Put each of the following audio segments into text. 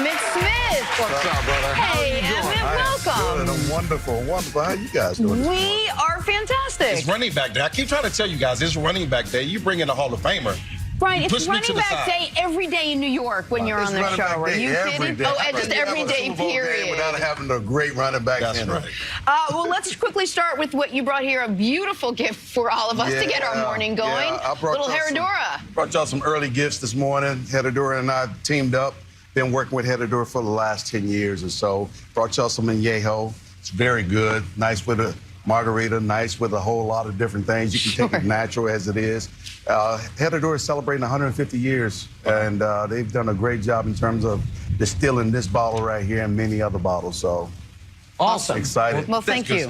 Emmitt Smith. What's up, brother? Hey, Emmitt, welcome. Good. I'm wonderful. Wonderful. How you guys doing? We are fantastic. It's running back day. I keep trying to tell you guys, it's running back day. You bring in a Hall of Famer. Brian, Push it's me running to the back side. day every day in New York when you're on the show. Are you kidding? Day. Oh, and just every day, period. Without having a great running back. That's right. Well, let's quickly start with what you brought here, a beautiful gift for all of us to get our morning going. Yeah, I brought Little Herradura. Brought y'all some early gifts this morning. Herradura and I teamed up. Been working with Herradura for the last 10 years or so. Brought y'all some añejo. It's very good. Nice with a margarita, nice with a whole lot of different things. You can take it natural as it is. Herradura is celebrating 150 years, and they've done a great job in terms of distilling this bottle right here and many other bottles. So, awesome. Excited. Well, thank you.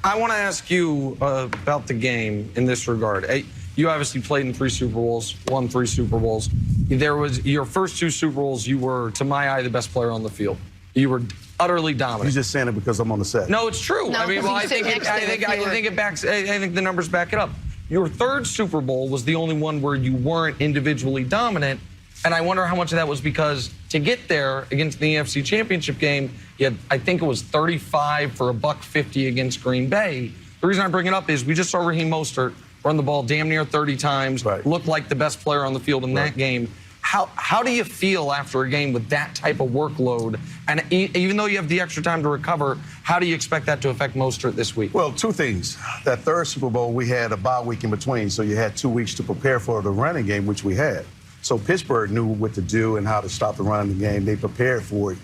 I want to ask you about the game in this regard. You obviously played in 3 Super Bowls, won 3 Super Bowls. There was your first 2 Super Bowls. You were, to my eye, the best player on the field. You were utterly dominant. You're just saying it because I'm on the set. No, it's true. No, I mean, well, I think the numbers back it up. Your 3rd Super Bowl was the only one where you weren't individually dominant, and I wonder how much of that was because to get there against the AFC Championship game, you had, I think it was 35 for $150 against Green Bay. The reason I bring it up is we just saw Raheem Mostert run the ball damn near 30 times, look like the best player on the field in that game. How do you feel after a game with that type of workload? And even though you have the extra time to recover, how do you expect that to affect Mostert this week? Well, 2 things. That 3rd Super Bowl, we had a bye week in between, so you had 2 weeks to prepare for the running game, which we had. So Pittsburgh knew what to do and how to stop the running game. They prepared for it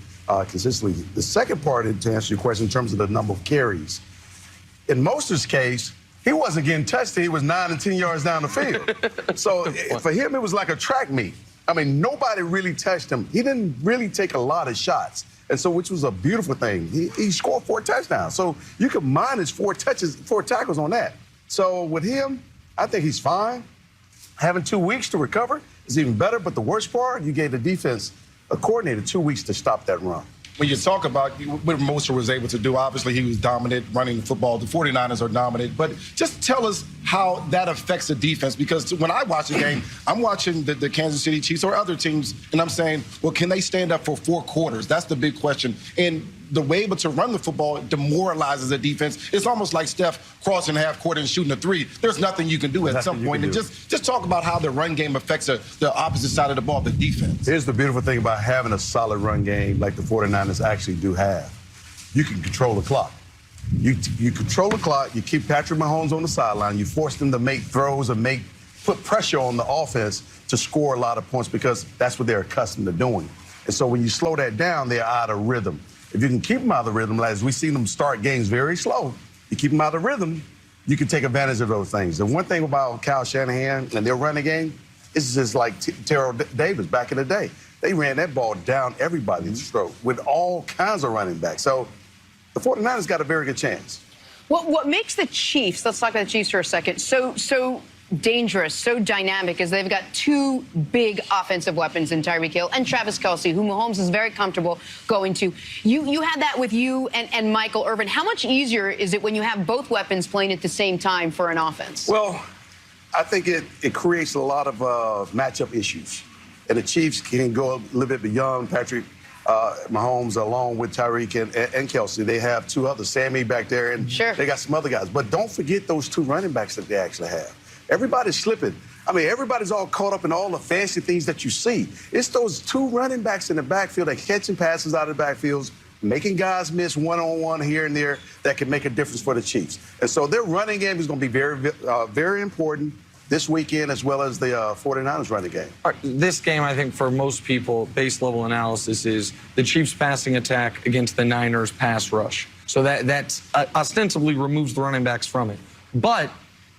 consistently. The second part, to answer your question, in terms of the number of carries, in Mostert's case, he wasn't getting touched. He was 9 and 10 yards down the field. So for him, it was like a track meet. I mean, nobody really touched him. He didn't really take a lot of shots, and so which was a beautiful thing. He scored 4 touchdowns, so you could minus 4 tackles on that. So with him, I think he's fine. Having 2 weeks to recover is even better, but the worst part, you gave the defense a coordinator 2 weeks to stop that run. When you talk about what Mostert was able to do, obviously he was dominant running the football. The 49ers are dominant. But just tell us how that affects the defense. Because when I watch the game, I'm watching the Kansas City Chiefs or other teams, and I'm saying, well, can they stand up for 4 quarters? That's the big question. And the way able to run the football demoralizes the defense. It's almost like Steph crossing half court and shooting a 3. There's nothing you can do at some point. And just talk about how the run game affects the opposite side of the ball, the defense. Here's the beautiful thing about having a solid run game like the 49ers actually do have. You can control the clock. You control the clock. You keep Patrick Mahomes on the sideline. You force them to make throws and put pressure on the offense to score a lot of points because that's what they're accustomed to doing. And so when you slow that down, they're out of rhythm. If you can keep them out of the rhythm, as we've seen them start games very slow, you keep them out of rhythm, you can take advantage of those things. The one thing about Kyle Shanahan and their running game is just like Terrell Davis back in the day. They ran that ball down everybody's throat with all kinds of running backs. So the 49ers got a very good chance. What makes the Chiefs, let's talk about the Chiefs for a second, so dangerous, so dynamic, is they've got 2 big offensive weapons in Tyreek Hill and Travis Kelce, who Mahomes is very comfortable going to. You had that with you and Michael Irvin. How much easier is it when you have both weapons playing at the same time for an offense? Well, I think it creates a lot of matchup issues. And the Chiefs can go a little bit beyond Patrick Mahomes along with Tyreek and Kelce. They have 2 others, Sammy back there, and they got some other guys. But don't forget those 2 running backs that they actually have. Everybody's slipping. I mean, everybody's all caught up in all the fancy things that you see. It's those 2 running backs in the backfield that catching passes out of the backfields, making guys miss one-on-one here and there that can make a difference for the Chiefs. And so their running game is going to be very, very important this weekend, as well as the 49ers running game. This game, I think, for most people, base level analysis is the Chiefs passing attack against the Niners pass rush. So that ostensibly removes the running backs from it. But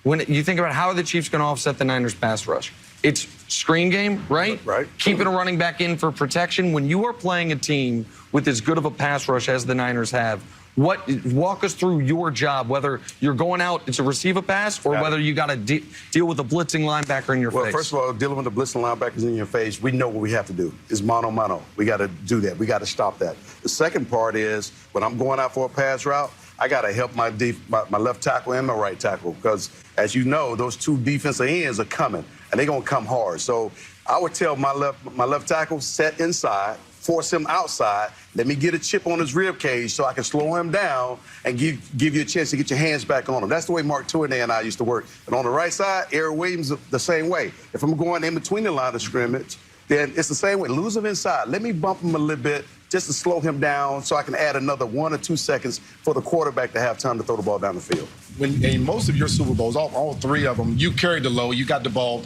when you think about how are the Chiefs going to offset the Niners pass rush, it's screen game, right? Right. Keeping a running back in for protection. When you are playing a team with as good of a pass rush as the Niners have, walk us through your job, whether you're going out to receive a pass or whether you got to deal with a blitzing linebacker in your face. Well, first of all, dealing with the blitzing linebackers in your face, we know what we have to do. It's mano-mano. We got to do that. We got to stop that. The second part is when I'm going out for a pass route, I got to help my left tackle and my right tackle because, as you know, those 2 defensive ends are coming, and they're going to come hard. So I would tell my left tackle, set inside, force him outside. Let me get a chip on his rib cage so I can slow him down and give you a chance to get your hands back on him. That's the way Mark Tournay and I used to work. And on the right side, Eric Williams the same way. If I'm going in between the line of scrimmage, then it's the same way. Lose him inside. Let me bump him a little bit just to slow him down so I can add another 1 or 2 seconds for the quarterback to have time to throw the ball down the field. When in most of your Super Bowls, all 3 of them, you carried the load. You got the ball,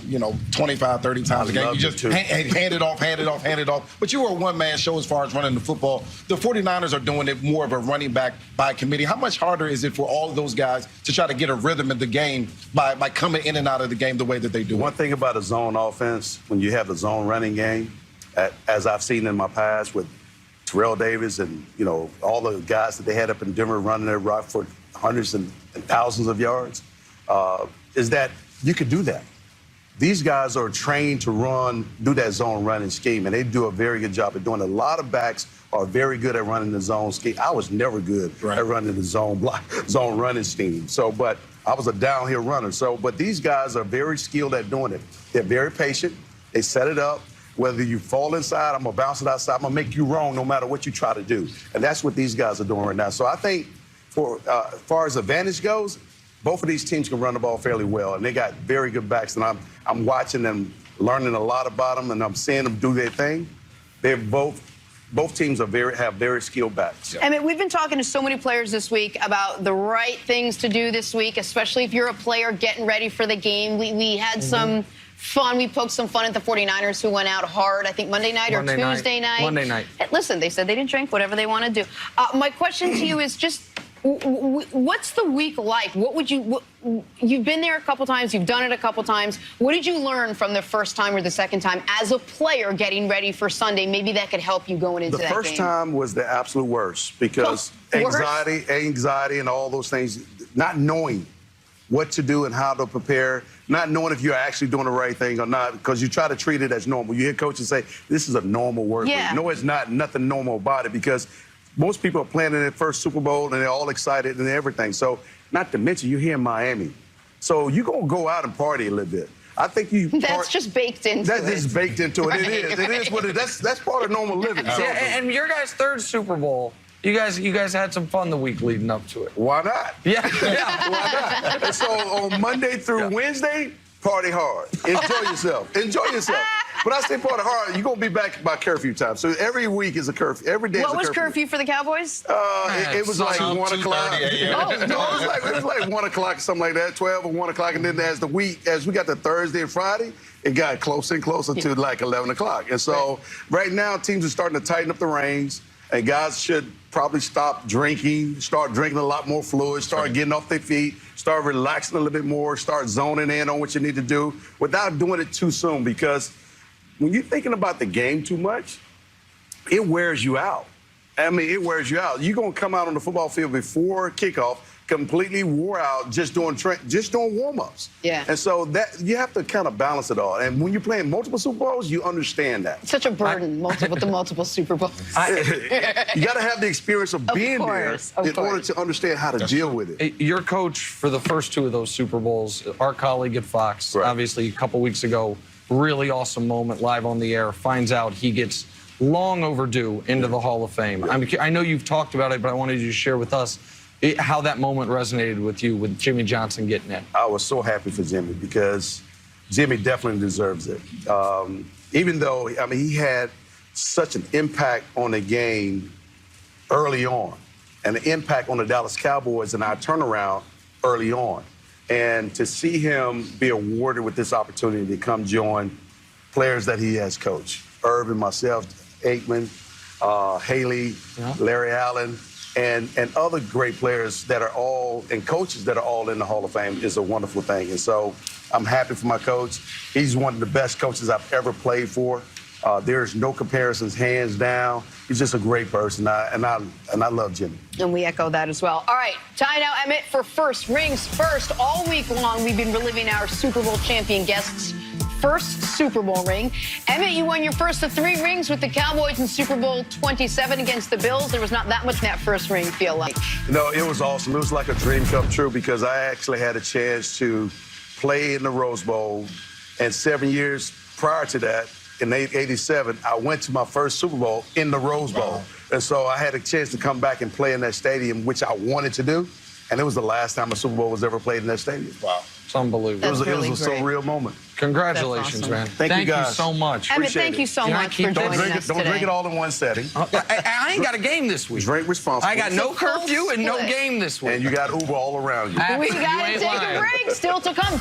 25, 30 times a game. You just hand it off. But you were a one-man show as far as running the football. The 49ers are doing it more of a running back by committee. How much harder is it for all of those guys to try to get a rhythm in the game by coming in and out of the game the way that they do? One thing about a zone offense, when you have a zone running game, as I've seen in my past with Terrell Davis and, all the guys that they had up in Denver running their rock for hundreds and thousands of yards, is that you could do that. These guys are trained to do that zone running scheme, and they do a very good job of doing it. A lot of backs are very good at running the zone scheme. I was never good at running the zone running scheme. But I was a downhill runner. But these guys are very skilled at doing it. They're very patient. They set it up. Whether you fall inside, I'm going to bounce it outside. I'm going to make you wrong no matter what you try to do. And that's what these guys are doing right now. So I think as far as advantage goes, both of these teams can run the ball fairly well. And they got very good backs. And I'm watching them, learning a lot about them, and I'm seeing them do their thing. They're both teams have very skilled backs. Yeah. Emmitt, we've been talking to so many players this week about the right things to do this week, especially if you're a player getting ready for the game. We had some fun. We poked some fun at the 49ers who went out hard, I think Monday night or Tuesday night. Monday night. Listen, they said they didn't drink, whatever they want to do. My question to you is just, what's the week like? You've been there a couple times, you've done it a couple times. What did you learn from the first time or the second time as a player getting ready for Sunday? Maybe that could help you going into that game. The first time was the absolute worst because anxiety and all those things, not knowing what to do and how to prepare, not knowing if you're actually doing the right thing or not, because you try to treat it as normal. You hear coaches say, this is a normal work week. No, it's not. Nothing normal about it, because most people are playing in their first Super Bowl and they're all excited and everything. So not to mention, you're here in Miami. So you're going to go out and party a little bit. I think that's just baked into it. That's just baked into it. It is. It is what it is. That's part of normal living. So, and your guys' third Super Bowl, you guys had some fun the week leading up to it. Why not? Yeah. Why not? And so on Monday through Wednesday, party hard. Enjoy yourself. Enjoy yourself. But I say party hard, you're going to be back by curfew time. So every week is a curfew. Every day is a curfew. What was curfew for the Cowboys? It was like 1 o'clock. Oh, no, it was like 1 o'clock, something like that, 12 or 1 o'clock. And then as we got to Thursday and Friday, it got closer and closer to like 11 o'clock. And so right now, teams are starting to tighten up the reins. And guys should probably stop drinking, start drinking a lot more fluid, start getting off their feet, start relaxing a little bit more, start zoning in on what you need to do without doing it too soon, because when you're thinking about the game too much, it wears you out. I mean, it wears you out. You're going to come out on the football field before kickoff completely wore out just doing warm-ups. Yeah. And so that you have to kind of balance it all. And when you're playing multiple Super Bowls, you understand that. It's such a burden, multiple Super Bowls. You got to have the experience of being there in order to understand how to deal with it. Your coach for the first 2 of those Super Bowls, our colleague at Fox, obviously a couple weeks ago, really awesome moment live on the air, finds out he gets long overdue into the Hall of Fame. I know you've talked about it, but I wanted you to share with us how that moment resonated with you, with Jimmy Johnson getting in. I was so happy for Jimmy because Jimmy definitely deserves it. Even though, I mean, he had such an impact on the game early on and the impact on the Dallas Cowboys and our turnaround early on. And to see him be awarded with this opportunity to come join players that he has coached, Irvin, myself, Aikman, Haley, Larry Allen, and other great players that are all, and coaches that are all in the Hall of Fame is a wonderful thing. And so I'm happy for my coach. He's one of the best coaches I've ever played for. There's no comparisons, hands down. He's just a great person, and I love Jimmy. And we echo that as well. All right, time now, Emmitt, for First Rings First. All week long, we've been reliving our Super Bowl champion guests' first Super Bowl ring. Emmitt, you won your first of 3 rings with the Cowboys in Super Bowl 27 against the Bills. There was not that much in that first ring, feel like. No, it was awesome. It was like a dream come true because I actually had a chance to play in the Rose Bowl. And 7 years prior to that, in 87, I went to my first Super Bowl in the Rose Bowl. Wow. And so I had a chance to come back and play in that stadium, which I wanted to do. And it was the last time a Super Bowl was ever played in that stadium. Wow. It's unbelievable. That's It was a really great. surreal moment. Congratulations, That's awesome. man. Thank you, guys. so much. Emmitt, Appreciate thank it. you so Can I much keep- for Don't joining Don't us drink today. it all in one setting. I ain't got a game this week. Drink responsibly. I got no It's a full curfew and no split. game this week. And you got Uber all around you. We You got to ain't take lying. a break. Still to come.